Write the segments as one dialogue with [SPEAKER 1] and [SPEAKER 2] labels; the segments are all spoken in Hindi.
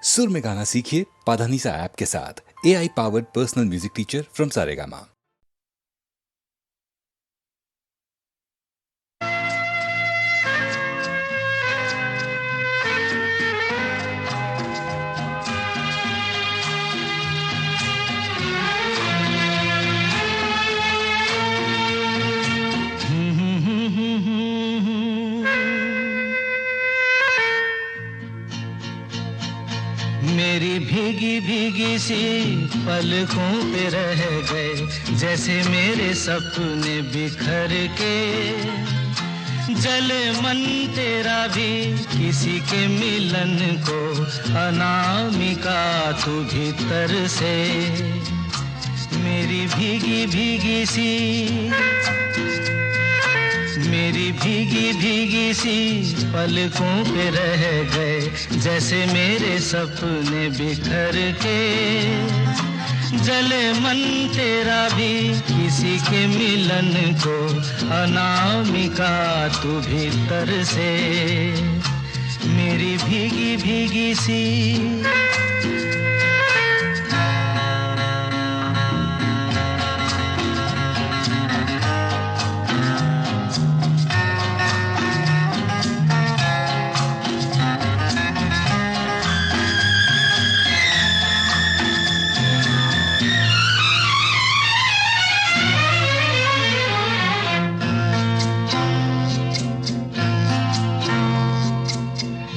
[SPEAKER 1] सुर में गाना सीखिए पाधानीसा ऐप के साथ। AI powered personal music teacher from Saregama.
[SPEAKER 2] मेरी भीगी भीगी सी पलकों पे रह गए, जैसे मेरे सपने बिखर के। जले मन तेरा भी किसी के मिलन को, अनामिका तू भीतर से। मेरी भीगी भीगी सी, मेरी भीगी भीगी सी पलकों पे रह गए, जैसे मेरे सपने बिखर के। जले मन तेरा भी किसी के मिलन को, अनामिका तू भीतर से। मेरी भीगी भीगी सी।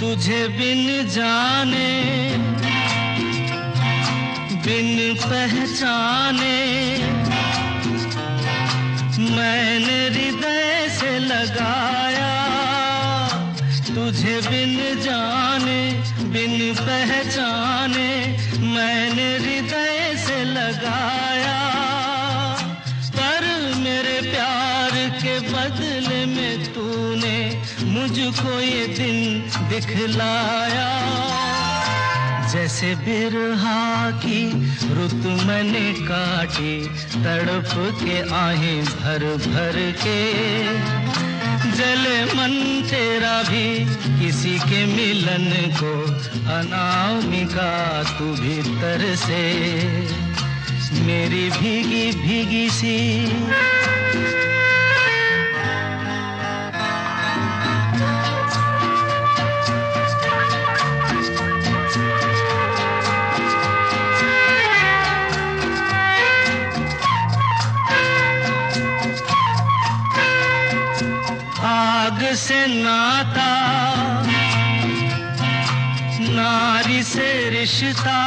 [SPEAKER 2] तुझे बिन जाने बिन पहचाने, मैंने हृदय से लगाया। तुझे बिन जाने बिन पहचाने, मैंने हृदय से लगाया। पर मेरे प्यार के बदले में तूने मुझको ये दिन दिखलाया। जैसे बिरहा की रुत मैंने काटी, तड़प के आहें भर भर के। जले मन तेरा भी किसी के मिलन को, अनामिका तू भीतर से। मेरी भीगी भीगी सी। आग से नाता, नारी से रिश्ता,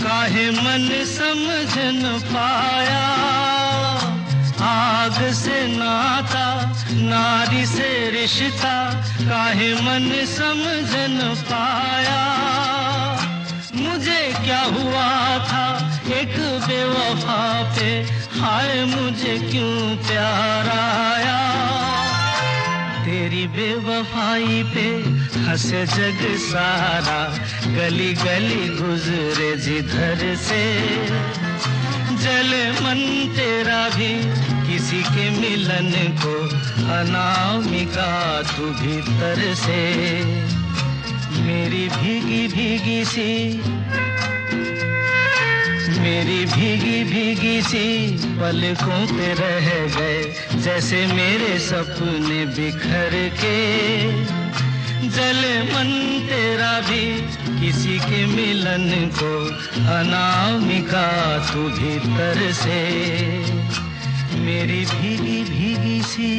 [SPEAKER 2] काहे मन समझ न पाया। आग से नाता, नारी से रिश्ता, काहे मन समझ न पाया। मुझे क्या हुआ था एक बेवफा पे, हाय मुझे क्यों प्यार आया। तेरी बेवफाई पे हंसे जग सारा, गली गली गुजरे जिधर से। जले मन तेरा भी किसी के मिलन को, अनामिका तू भीतर से। मेरी भीगी भीगी सी, मेरी भीगी भीगी सी पलकों पे रह गए, जैसे मेरे सपने बिखर के। जले मन तेरा भी किसी के मिलन को, अनामिका तू भीतर से। मेरी भीगी भीगी सी।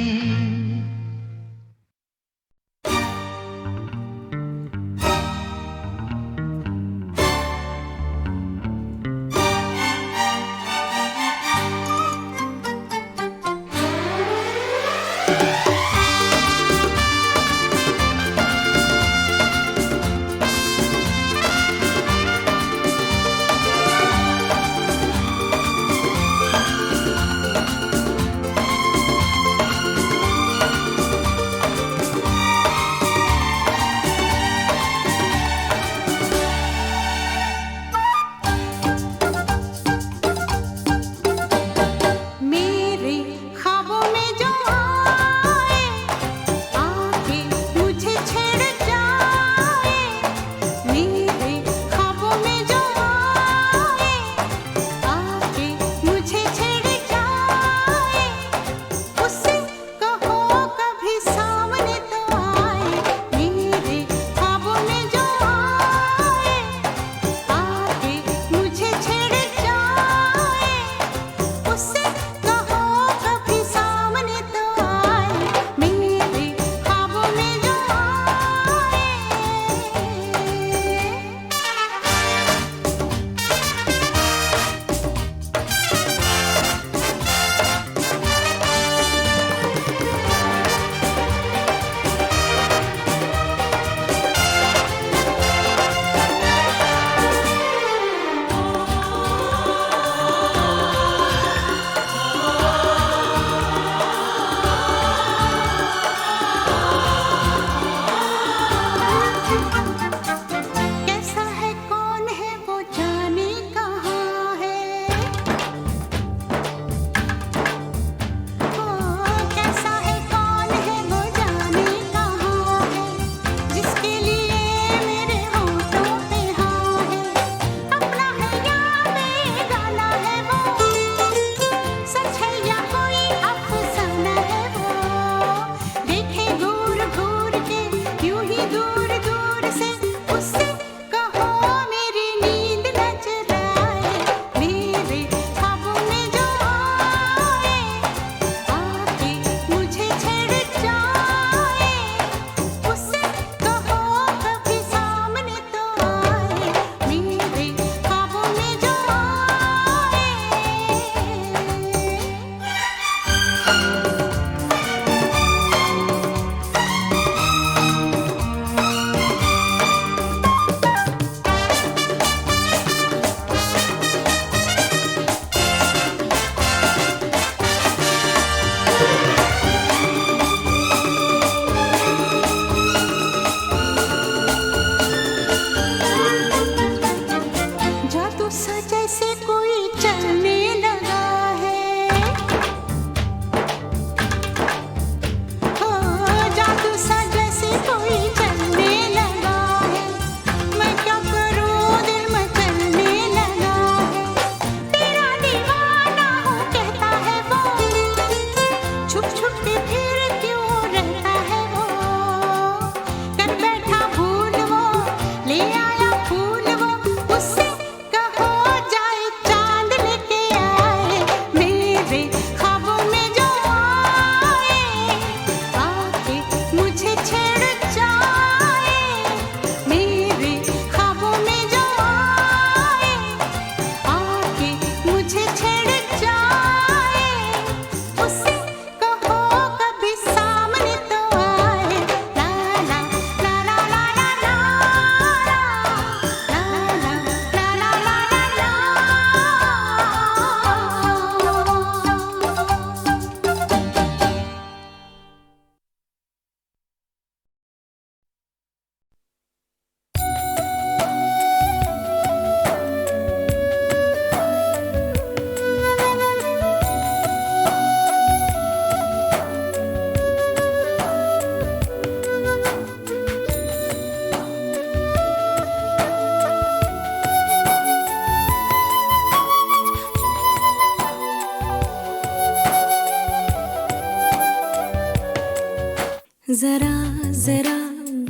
[SPEAKER 3] जरा जरा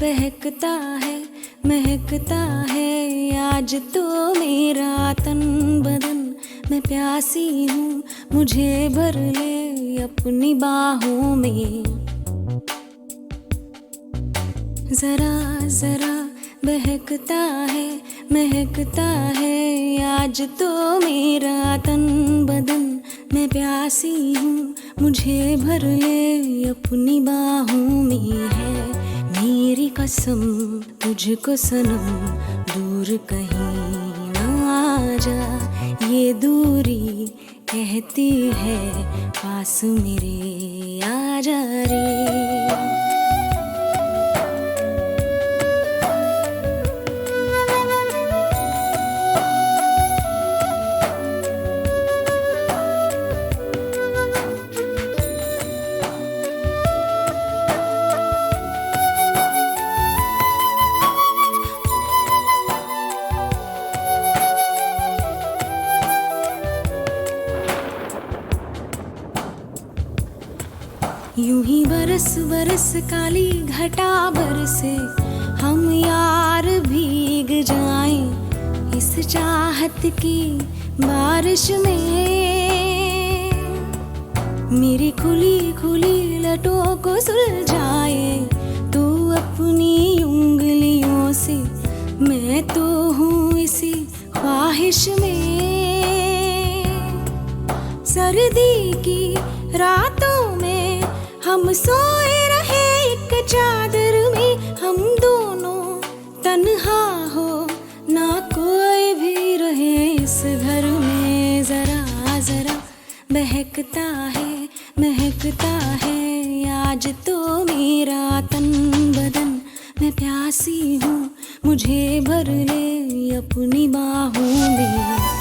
[SPEAKER 3] बहकता है महकता है आज तो मेरा तन बदन। मैं प्यासी हूँ मुझे भर ले अपनी बाहों में। जरा जरा बहकता है महकता है आज तो मेरा तन बदन। मैं प्यासी हूँ मुझे भर ले अपनी बाहों में। है मेरी कसम तुझको सनम दूर कहीं ना जा। ये दूरी कहती है पास मेरे आ जा रे। यूं ही बरस बरस काली घटा बरसे हम यार भीग जाएं इस चाहत की बारिश में। मेरी खुली खुली लटों को सुलझाए तू अपनी उंगलियों से। मैं तो हूँ इसी ख्वाहिश में। सर्दी की रातों में हम सोए रहे एक चादर में। हम दोनों तन्हा हो ना कोई भी रहे इस घर में। जरा जरा बहकता है महकता है आज तो मेरा तन बदन। मैं प्यासी हूँ मुझे भर ले अपनी बाहों में।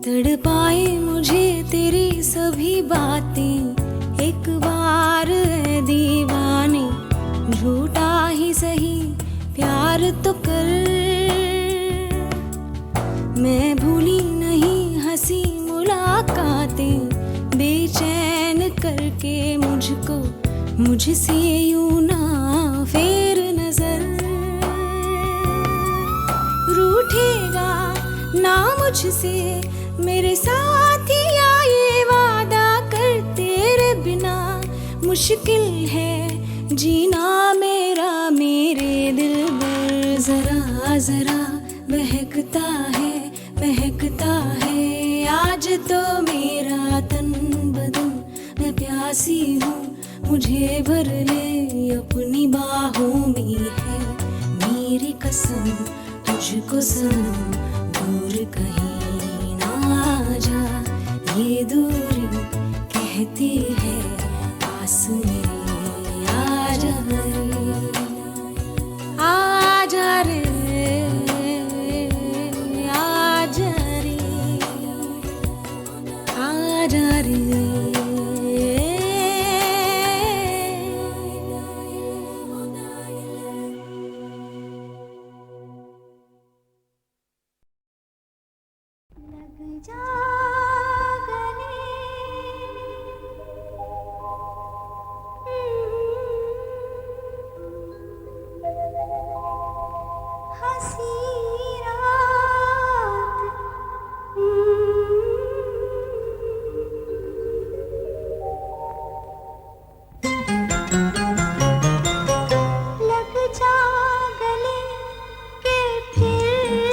[SPEAKER 3] तड़पाए मुझे तेरी सभी बातें एक बार है दीवाने। झूठा ही सही प्यार तो कर। मैं भूली नहीं हंसी मुलाकातें बेचैन करके मुझको मुझसे यूं ना फेर नजर। रूठेगा ना मुझसे मेरे साथिया ये वादा कर। तेरे बिना मुश्किल है जीना मेरा मेरे दिल पर। जरा जरा बहकता है महकता है आज तो मेरा तन बदन। मैं प्यासी हूँ मुझे भर ले अपनी बाहों में। है मेरी कसम तुझको सनम दूर कहीं जा। ये दूरी कहती है पास मेरे आ जा रे। आ जा रे आ जा रे आ जा रे।
[SPEAKER 4] लग जा गले के फिर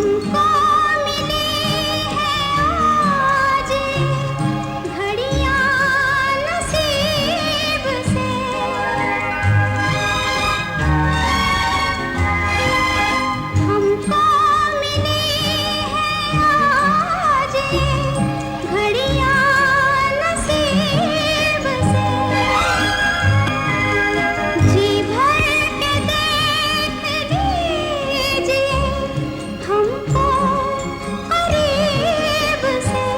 [SPEAKER 3] हमको मिली है आज घड़ियां नसीब से, हमको मिली है आज घड़ियां नसीब से। जी भर के देख लीजिए हमको करीब से,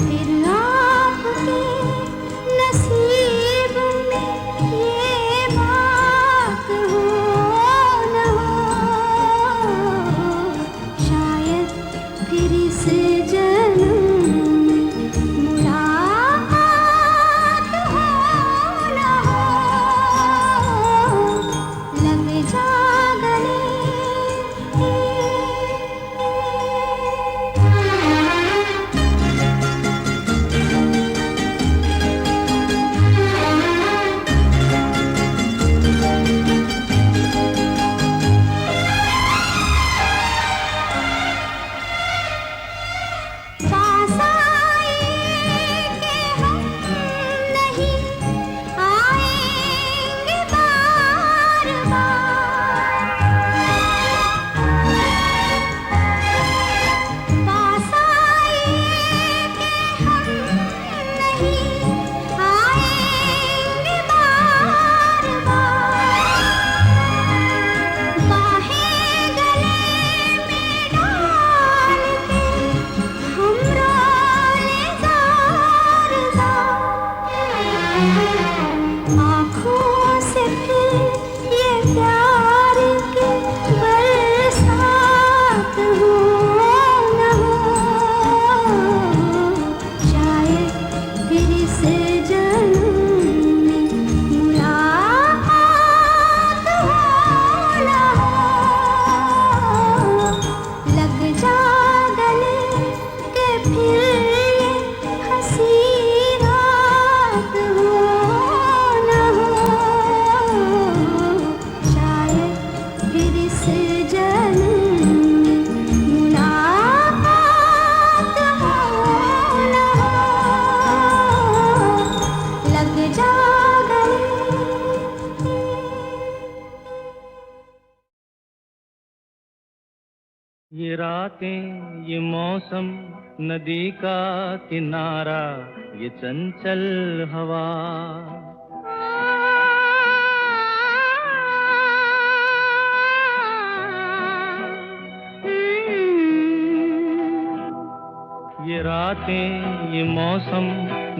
[SPEAKER 3] फिर आपके नसीब में ये बात हो न हो, शायद फिर इस जन्म में मुलाकात हो न हो, लग जा गले। पास आए कि हम नहीं आएंगे बार बार, पास आए कि हम नहीं आएंगे बार बार, बाहें गले में डाल के हम रोले ज़ार ज़ार, आँखों से फिर ये प्यार की बरसात हो न हो, शायद फिर इस जन्म में मुलाकात हो न हो, लग जा गले के फिर ये हंसी रात हो न हो, शायद फिर इस जन्म में मुलाकात हो न हो, लग जा गले।
[SPEAKER 2] ये रातें, ये मौसम, नदी का किनारा, ये चंचल हवा, ये रातें, ये मौसम,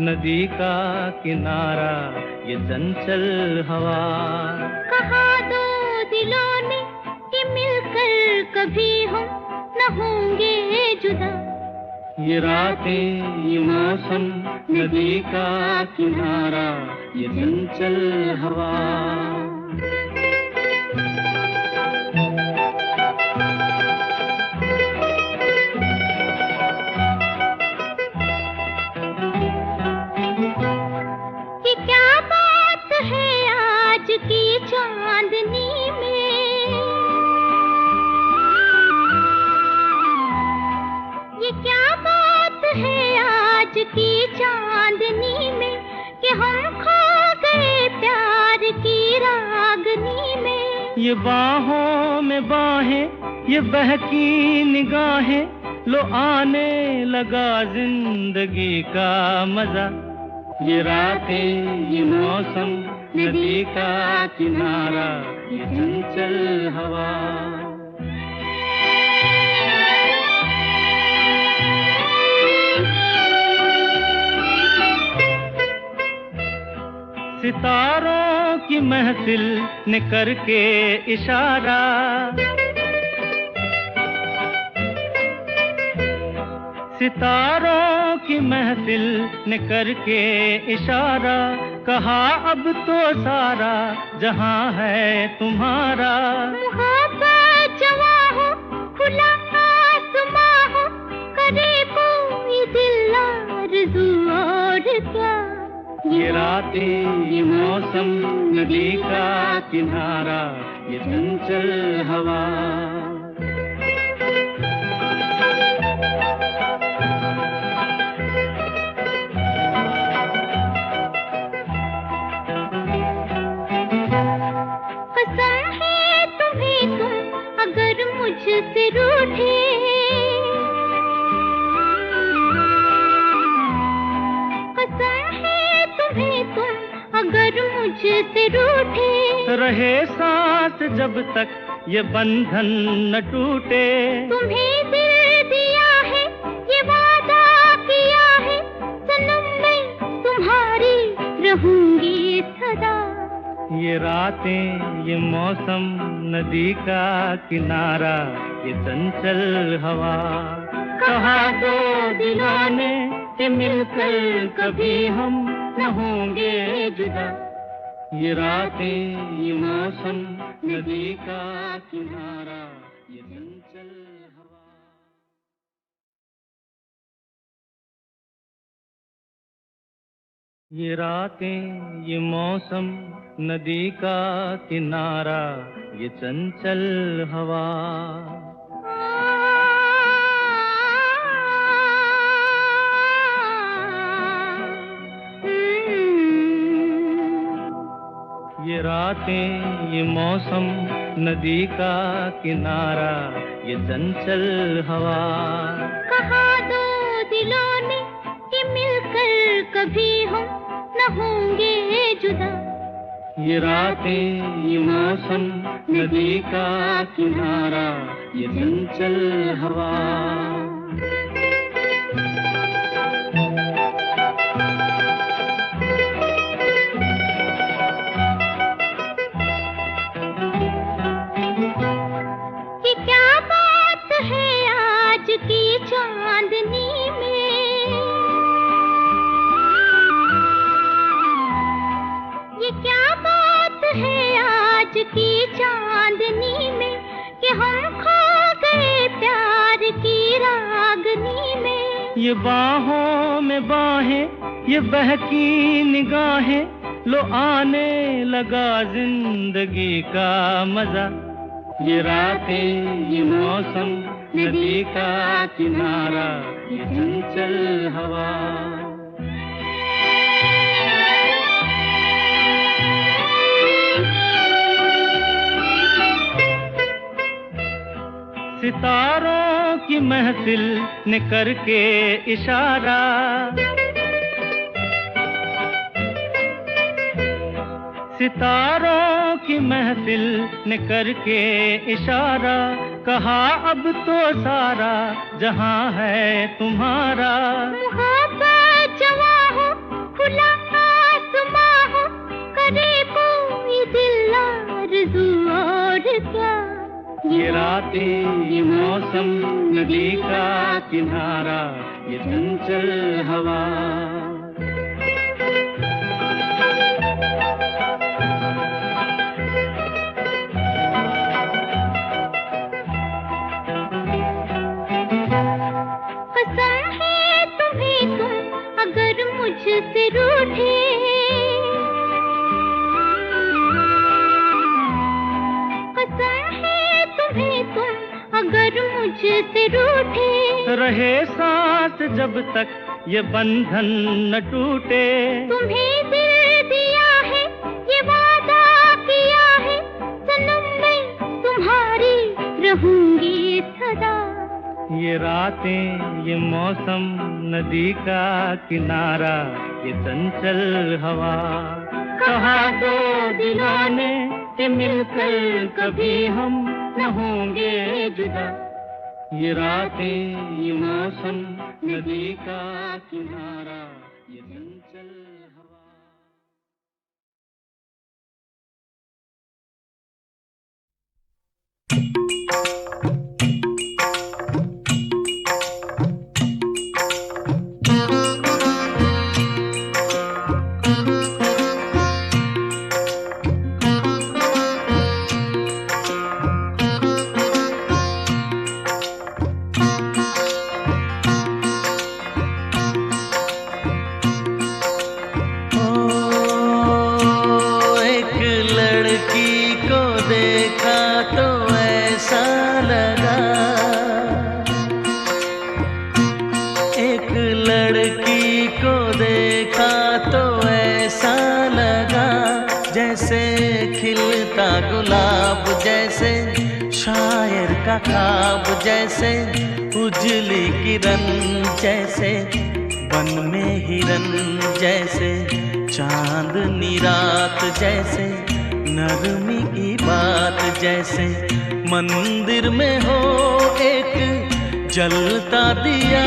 [SPEAKER 2] नदी का किनारा, ये चंचल हवा।
[SPEAKER 3] कहा दो दिलों ने कि मिलकर कभी हम न होंगे जुदा,
[SPEAKER 2] ये रातें, ये मौसम, नदी का किनारा, ये चंचल हवा।
[SPEAKER 3] कि क्या बात है आज की चांदनी में, ये क्या बात है आज की चांदनी में, कि हम खो गए प्यार की रागनी में।
[SPEAKER 2] ये बाहों में बाहें, ये बहकी निगाहें, लो आने लगा जिंदगी का मजा। ये रातें, ये मौसम, नदी का किनारा, ये चंचल हवा। सितारों की महफिल ने करके इशारा, सितारों की महफिल ने करके इशारा, कहा अब तो सारा जहां है तुम्हारा।
[SPEAKER 3] मोहब्बत जवां हो, खुला आसमां हो, करे कोई दिल आरज़ू और क्या।
[SPEAKER 2] ये रातें, ये मौसम, नदी का किनारा, ये चंचल हवा।
[SPEAKER 3] मुझसे रूठे, कसम है तुम्हें तुम अगर मुझसे रूठे,
[SPEAKER 2] रहे साथ जब तक ये बंधन न टूटे।
[SPEAKER 3] तुम्हें दिल दिया है ये वादा किया है, सनम मैं तुम्हारी रहूंगी सदा।
[SPEAKER 2] ये रातें ये मौसम नदी का किनारा ये चंचल हवा, कहा दो दिलों ने कि मिलकर कभी हम न होंगे जुदा। ये रातें ये मौसम नदी का किनारा ये चंचल हवा। ये रातें ये मौसम नदी का किनारा ये चंचल हवा। ये रातें ये मौसम नदी का किनारा ये चंचल हवा,
[SPEAKER 3] कहा दो दिलों ने कि मिलकर कभी हम न होंगे जुदा।
[SPEAKER 2] ये रातें ये मौसम नदी का किनारा ये चंचल हवा।
[SPEAKER 3] कि क्या बात है आज की चांदनी में, ये क्या बात है आज की चांदनी में, कि हम खो गए प्यार की रागनी में।
[SPEAKER 2] ये बाहों में बाहें ये बहकी निगाहें, लो आने लगा जिंदगी का मजा। ये रातें ये मौसम नदी का किनारा ये चंचल हवा। सितारों की महफिल ने करके इशारा, सितारों की महफिल ने करके इशारा, कहा अब तो सारा जहां है तुम्हारा।
[SPEAKER 3] मोहब्बत जवां हो खुला आसमां हो, करे कोई दिल आरज़ू और क्या।
[SPEAKER 2] ये रातें ये मौसम नदी का किनारा ये चंचल हवा।
[SPEAKER 3] कसम है तुम्हें तुम अगर मुझसे रूठे, कसम है तुम्हें तुम अगर मुझसे रूठे,
[SPEAKER 2] रहे साथ जब तक ये बंधन न टूटे।
[SPEAKER 3] तुम्हें दिल दिया है ये वादा किया है, सनम मैं तुम्हारी रहूंगी सदा।
[SPEAKER 2] ये रातें ये मौसम नदी का किनारा ये चंचल हवा, कहा दो दिलों ने कि मिलकर कभी हम न होंगे जुदा। ये रातें ये मौसम नदी का किनारा ये चंचल हवा।
[SPEAKER 4] एक लड़की को देखा तो ऐसा
[SPEAKER 2] शायर का ख्वाब जैसे, उजली किरण जैसे, वन में हिरन जैसे, चांदनी रात जैसे, नरमी की बात जैसे, मंदिर में हो एक जलता दिया।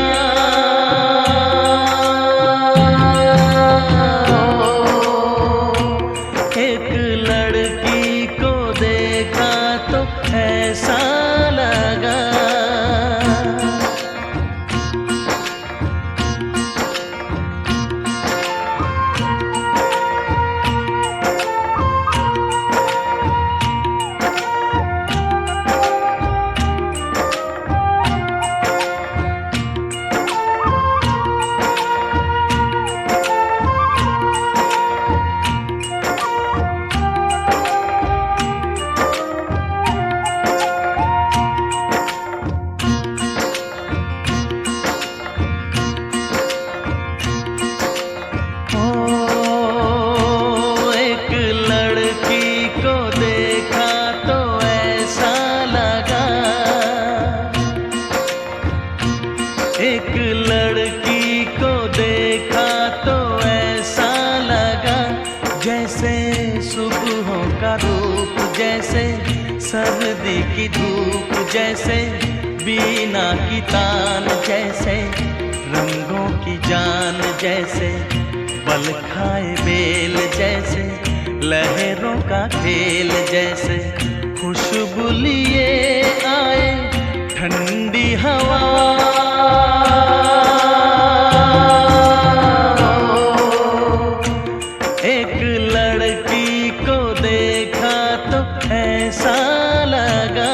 [SPEAKER 2] एक लड़की को देखा तो ऐसा लगा, एक लड़की को देखा तो ऐसा लगा, जैसे सुबहों का रूप जैसे, सर्दी की धूप जैसे, बीना की तान जैसे, रंगों की जान जैसे, बल खाए बेल जैसे, लहरों का खेल जैसे, खुशबू लिए आए ठंडी हवा। एक लड़की को देखा तो ऐसा लगा,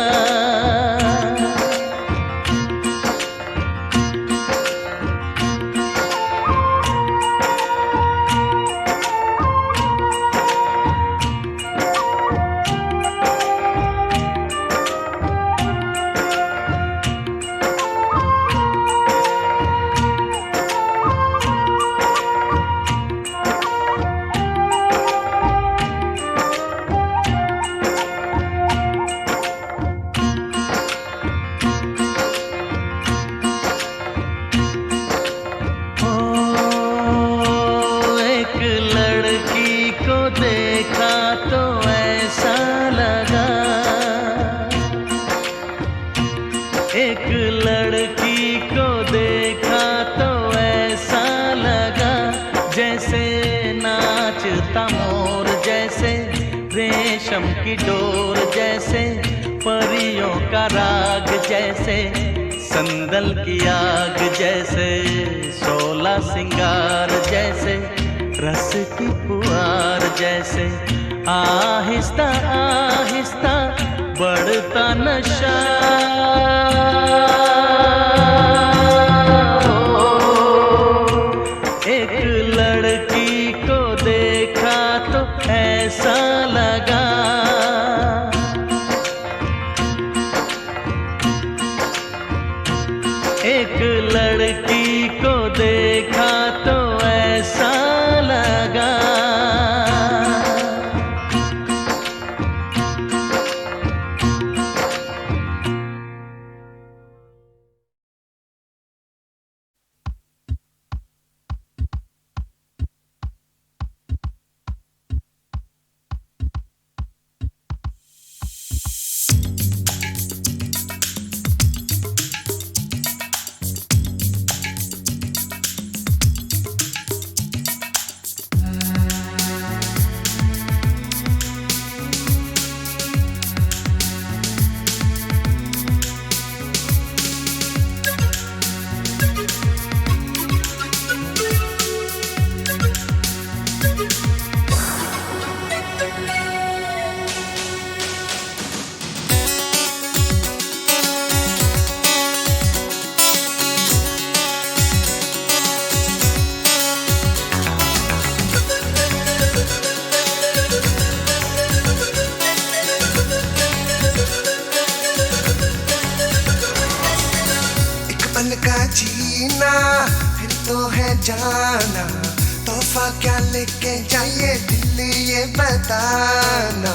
[SPEAKER 2] देखा तो ऐसा लगा, एक लड़की को देखा तो ऐसा लगा, जैसे नाचता मोर जैसे, रेशम की डोर जैसे, परियों का राग जैसे, संदल की आग जैसे, 16 सिंगार जैसे, रस की पुआर जैसे, आहिस्ता आहिस्ता बढ़ता नशा। एक लड़की को देखा तो ऐसा लगा, एक लड़की को देखा तो ऐसा लगा।
[SPEAKER 4] जीना फिर तो है जाना, तोहफा क्या लेके जाइए दिल ये बताना।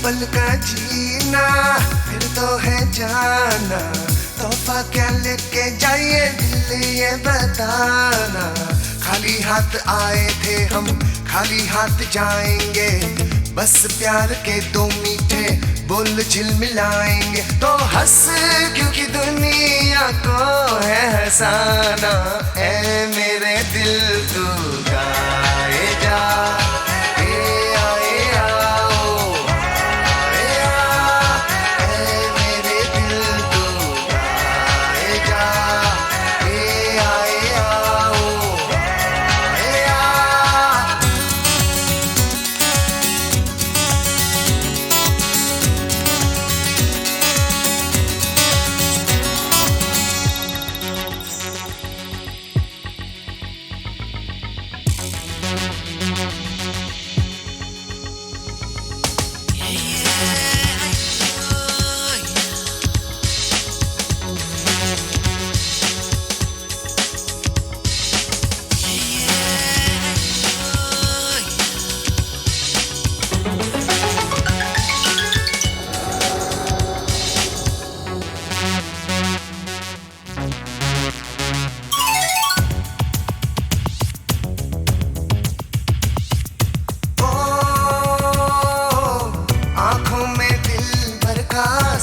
[SPEAKER 4] पल का जीना फिर तो है जाना, तोहफा क्या लेके जाइए दिल ये बताना। खाली हाथ आए थे हम, खाली हाथ जाएंगे, बस प्यार के दो मीठे बोल झिलमिलाएंगे। तो हंस क्योंकि दुनिया को है हंसाना, ऐ मेरे दिल तू गाए जा।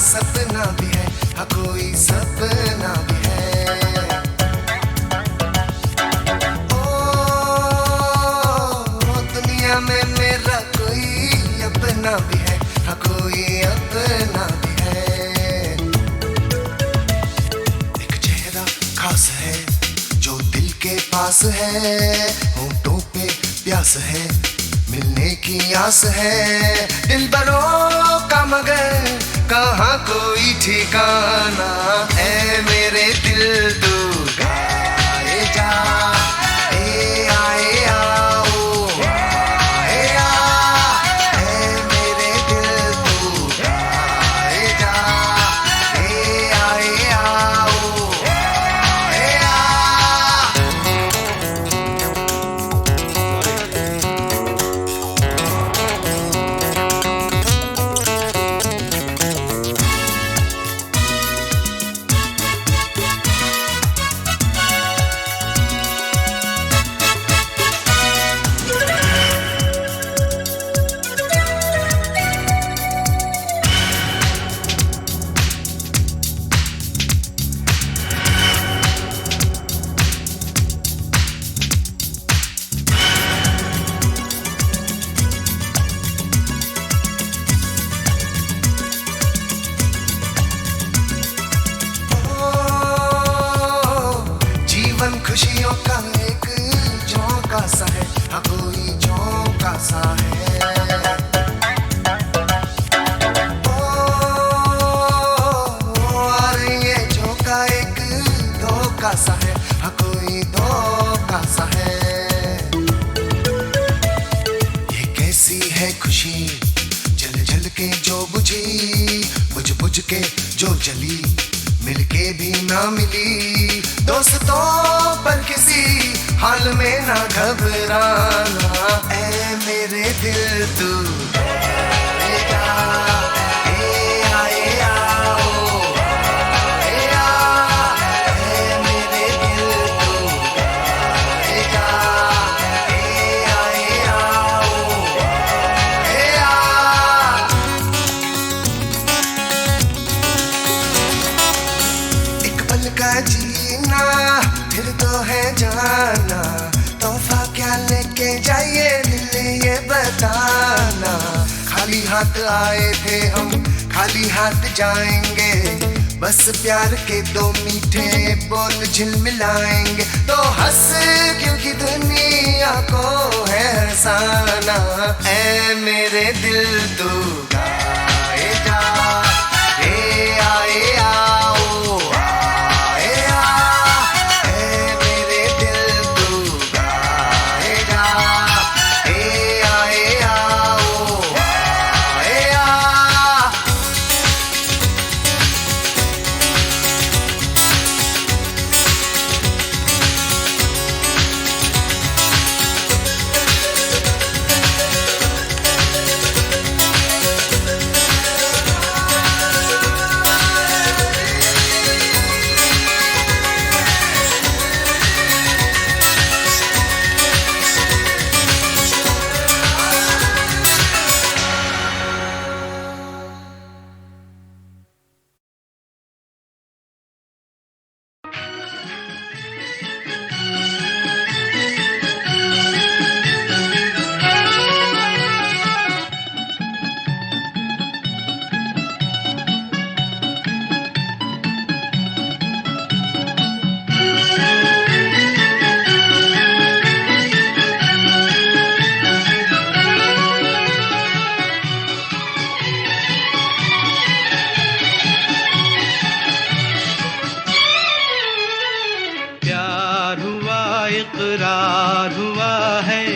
[SPEAKER 4] सपना भी है, हाँ कोई सपना भी है। ओ दुनिया में मेरा कोई अपना भी है, हाँ कोई अपना भी है। एक चेहरा खास है जो दिल के पास है, होंठों पे प्यास है, मिलने की आस है। दिल बरों का मगर कहाँ कोई ठिकाना, ऐ मेरे दिल तू गाए जा। ए आए आओ आए आ, ऐ मेरे दिल तू गाए जा। ए आए आओ आए आ। खुशियों का एक झोंका सा है, हाँ कोई झोंका सा है। और ये झोंका एक धोखा सा है, हाँ कोई धोखा सा है। ये कैसी है खुशी जल जल के जो बुझी, बुझ बुझ के जो जली, मिलके भी ना मिली। दोस्तों पर किसी हाल में ना घबराना, ऐ मेरे दिल तू गाए जा। ए आए आओ आए आ, ऐ मेरे दिल तू गाए जा। ए आए आओ आए आ। एक पल का जीना फिर तो है जाना, तोहफा क्या लेके जाइए दिल ये बताना। खाली हाथ आए थे हम, खाली हाथ जाएंगे, बस प्यार के दो मीठे बोल झिलमिलाएंगे। तो हंस क्योंकि दुनिया को है हंसाना, ऐ मेरे दिल तू गाए जा। ए आए आओ आए आ, ऐ मेरे दिल तू गाए जा। ए आए आओ आए आ।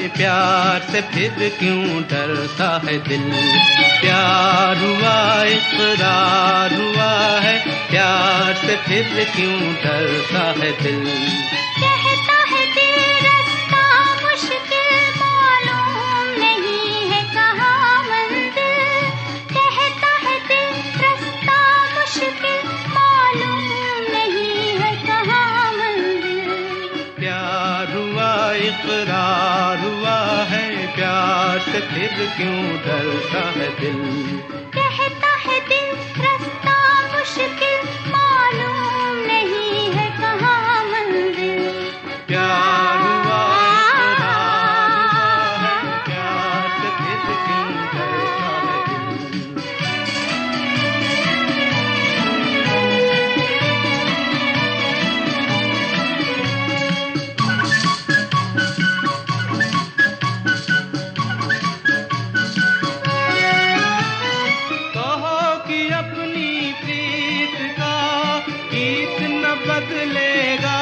[SPEAKER 2] प्यार से फिर क्यों डरता है दिल। प्यार हुआ इकरार हुआ है, प्यार से फिर क्यों डरता है दिल।
[SPEAKER 5] कहता है दिल रास्ता मुश्किल मालूम नहीं है कहाँ मंजिल। कहता है दिल रास्ता मुश्किल मालूम नहीं है कहाँ मंजिल।
[SPEAKER 2] प्यार हुआ इकरार हुआ है, प्यार से फिर क्यों डरता है दिल।
[SPEAKER 5] कहता है दिल रास्ता मुश्किल मालूम नहीं है कहाँ मंजिल।
[SPEAKER 2] प्यार हुआ इकरार हुआ है, प्यार से फिर क्यों डरता है दिल। कहो कि अपनी प्रीत का गीत न बदलेगा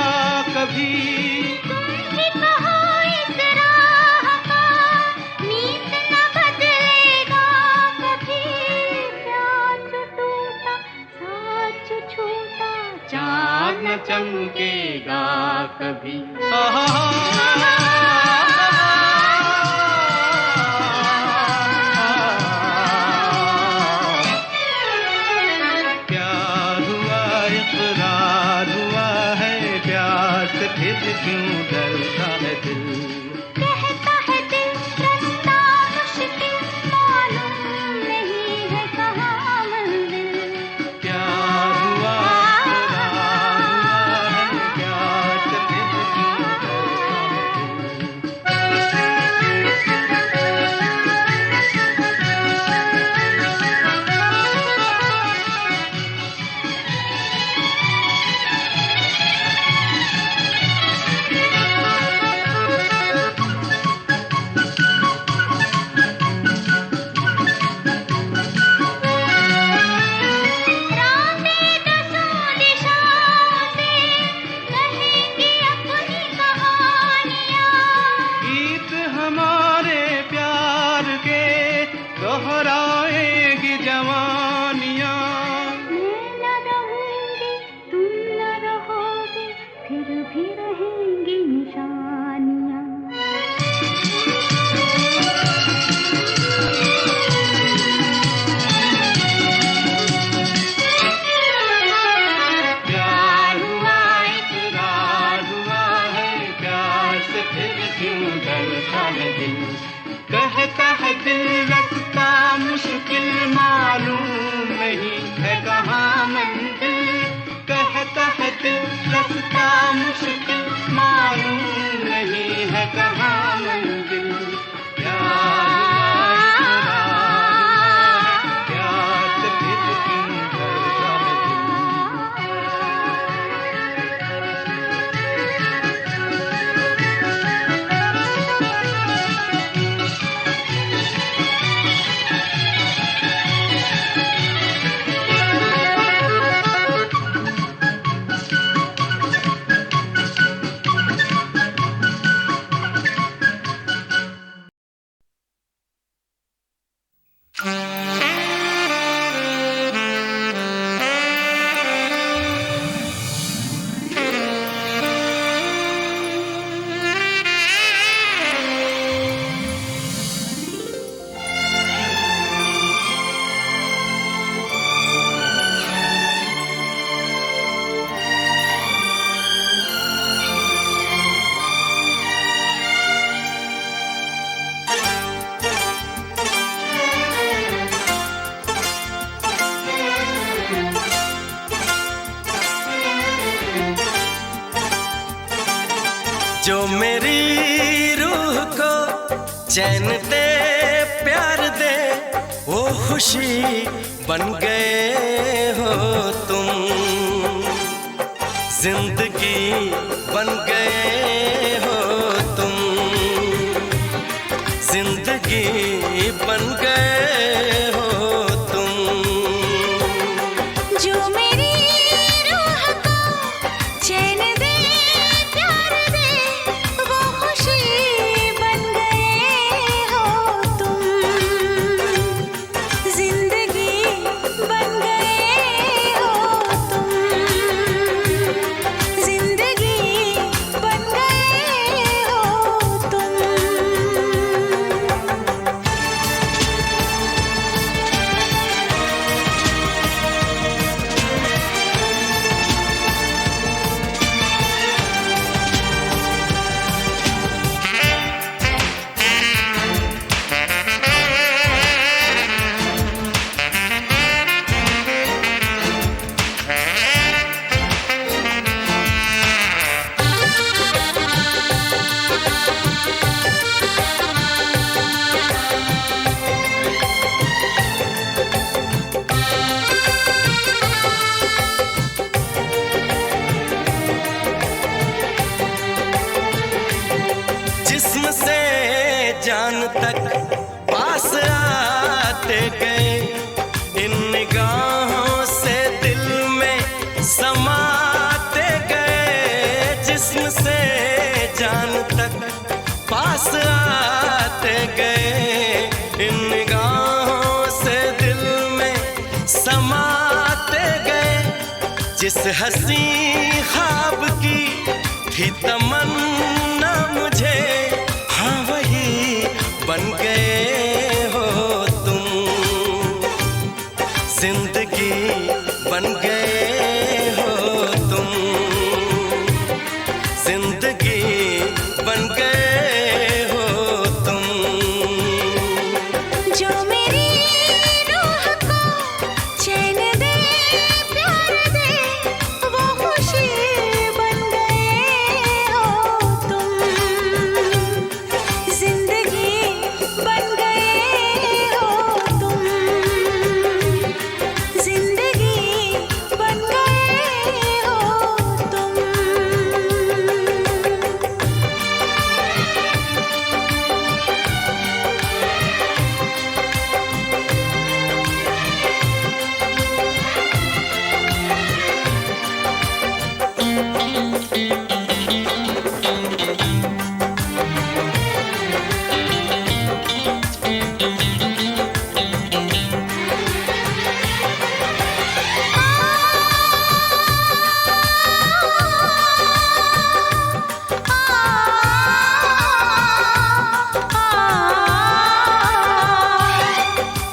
[SPEAKER 2] कभी।
[SPEAKER 5] कि कहो इस राह का मीत न बदलेगा कभी। प्यार जो टूटा साच छूटा
[SPEAKER 2] चाँद न चमकेगा कभी। प्यार हुआ इकरार हुआ है, प्यार से फिर क्यों डरता है दिल।
[SPEAKER 5] कहता है दिल रास्ता मुश्किल मालूम नहीं है कहाँ मंजिल।
[SPEAKER 2] प्यार हुआ इकरार हुआ है, प्यार से फिर क्यों डरता है दिल।
[SPEAKER 5] रातें दसों दिशाओं से कहेंगी अपनी कहानियाँ।
[SPEAKER 2] गीत हमारे प्यार के दोहराएगी जवानियाँ।
[SPEAKER 5] मैं न रहूंगी तुम न रहोगे फिर भी रहेंगी निशानियाँ।
[SPEAKER 2] प्यार हुआ इकरार हुआ है, प्यार से फिर क्यों डरता है दिल। कहता है दिल रास्ता मुश्किल मालूम नहीं है कहाँ मंजिल। कहता है दिल रास्ता मुश्किल मालूम नहीं है कहाँ मंजिल। प्यार हुआ इकरार हुआ है, प्यार से फिर क्यों डरता है दिल।
[SPEAKER 6] जो मेरी रूह को चैन दे प्यार दे वो खुशी बन गए हो तुम। जिंदगी बन गए हो तुम, जिंदगी बन गए हो तुम।
[SPEAKER 5] जो मेरी रूह को चैन दे प्यार दे वो खुशी बन गए
[SPEAKER 6] जिस्म से जान तक पास आते गए, इन निगाहों से दिल में समाते गए। जिस्म से जान तक पास आते गए, इन निगाहों से दिल में समाते गए। जिस हंसी ख्वाब की थी तमन्ना मुझे, हाँ वही बन गए हो तुम। जिंदगी बन गए हो तुम, जिंदगी बन गए हो तुम।
[SPEAKER 3] जो मेरी रूह को चैन दे, प्यार दे, वो खुशी बन गए हो तुम। जिंदगी बन गए हो तुम, जिंदगी बन गए हो तुम।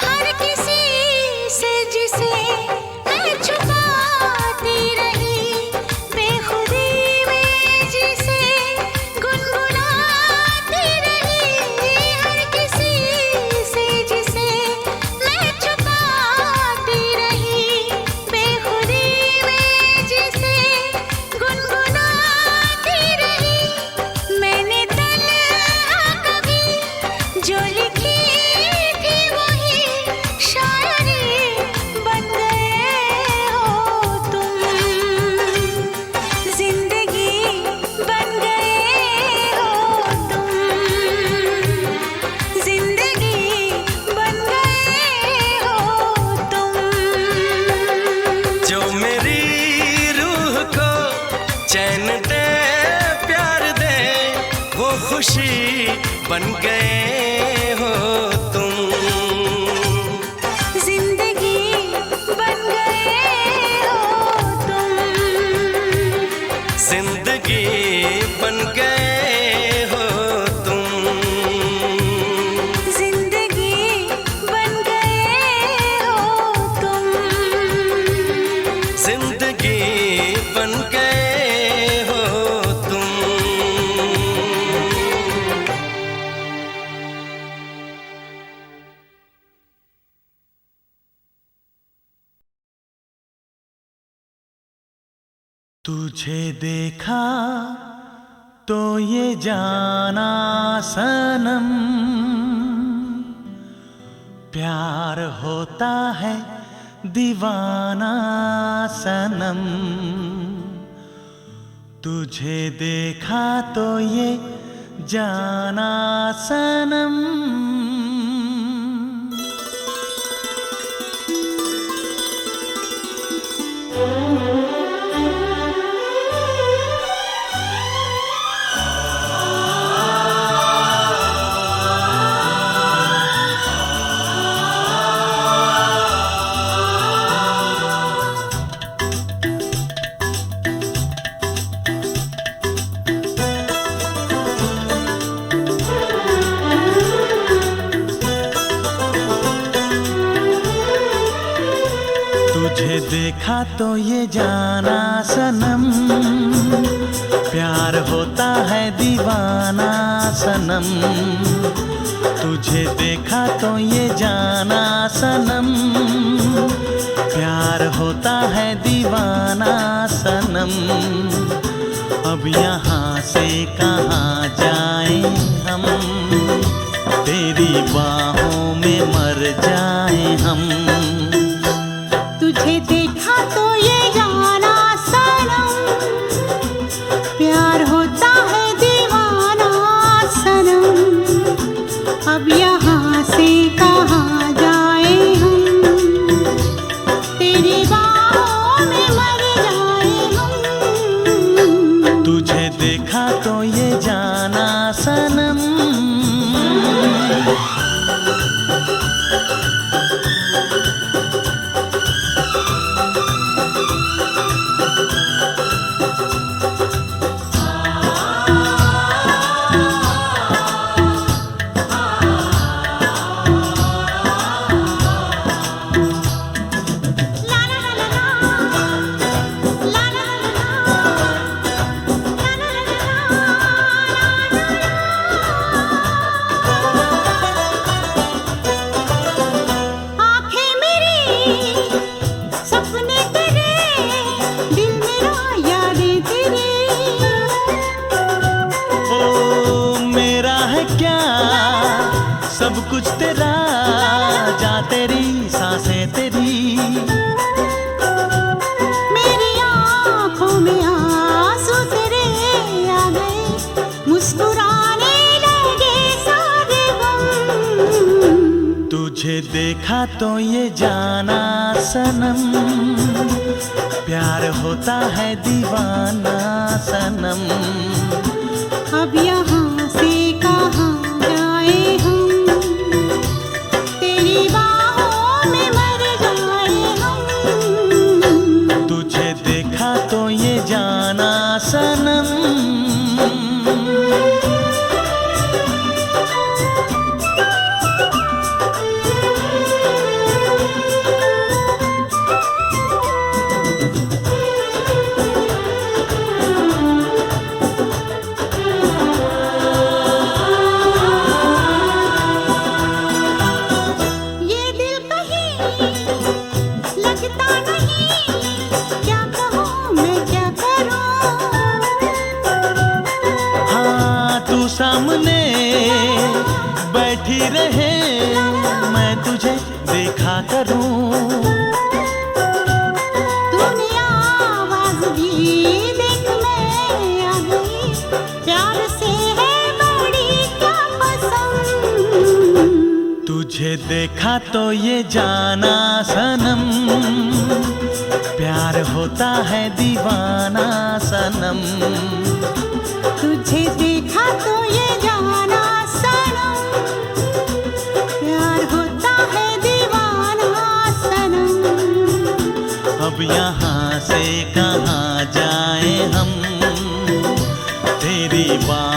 [SPEAKER 3] हर किसी से जिसे मैं छुपाती रही, बेखुदी में जिसे गुनगुनाती रही। हर किसी से जिसे मैं छुपाती रही, बेखुदी में जिसे गुनगुनाती रही। मैंने तन्हा कभी जो लिखी थी वही शायरी बन गए हो तुम। जिंदगी बन गए हो तुम, जिंदगी बन गए हो तुम।
[SPEAKER 6] जो मेरी रूह को चैन दे, प्यार दे, वो खुशी बन गए हो तुम।
[SPEAKER 3] जिंदगी बन गए हो तुम,
[SPEAKER 6] जिंदगी बन गए हो तुम।
[SPEAKER 3] जिंदगी बन गए हो तुम।
[SPEAKER 6] जिंदगी बन गए हो तुम।
[SPEAKER 7] तुझे देखा तो ये जाना सनम, प्यार होता है दीवाना सनम। तुझे देखा तो ये जाना सनम। तुझे देखा तो ये जाना सनम, प्यार होता है दीवाना सनम। तुझे देखा तो ये जाना सनम, प्यार होता है दीवाना सनम। अब यहाँ से कहाँ जाएं हम, तेरी बाहों में मर जाएं हम।
[SPEAKER 5] तुझे देखा तो ये जाना सनम, प्यार होता है दीवाना सनम। अब यहाँ से कहाँ जाए हम, तेरी बाहों में मर जाए हम।
[SPEAKER 7] तुझे देखा तो ये जाना सनम, सब कुछ तेरा, जा तेरी सांसें तेरी।
[SPEAKER 5] मेरी आँखों में आंसू तेरे आ गए, मुस्कुराने लगे सारे गम।
[SPEAKER 7] तुझे देखा तो ये जाना सनम, प्यार होता है दीवाना सनम।
[SPEAKER 5] अब यहाँ से कहाँ जाए हम, तेरी बाहों में मर जाए हम।
[SPEAKER 7] तुझे देखा तो ये जाना सनम। सामने बैठी रहे, मैं तुझे देखा करूं।
[SPEAKER 5] तूने आवाज दी, देख मैं आ गई, प्यार से है बड़ी क्या पसंद।
[SPEAKER 7] तुझे देखा तो ये जाना सनम, प्यार होता है दीवाना सनम।
[SPEAKER 5] तुझे देखा तो ये जाना सनम, प्यार होता है दीवाना सनम।
[SPEAKER 7] अब यहाँ से कहाँ जाए हम, तेरी बात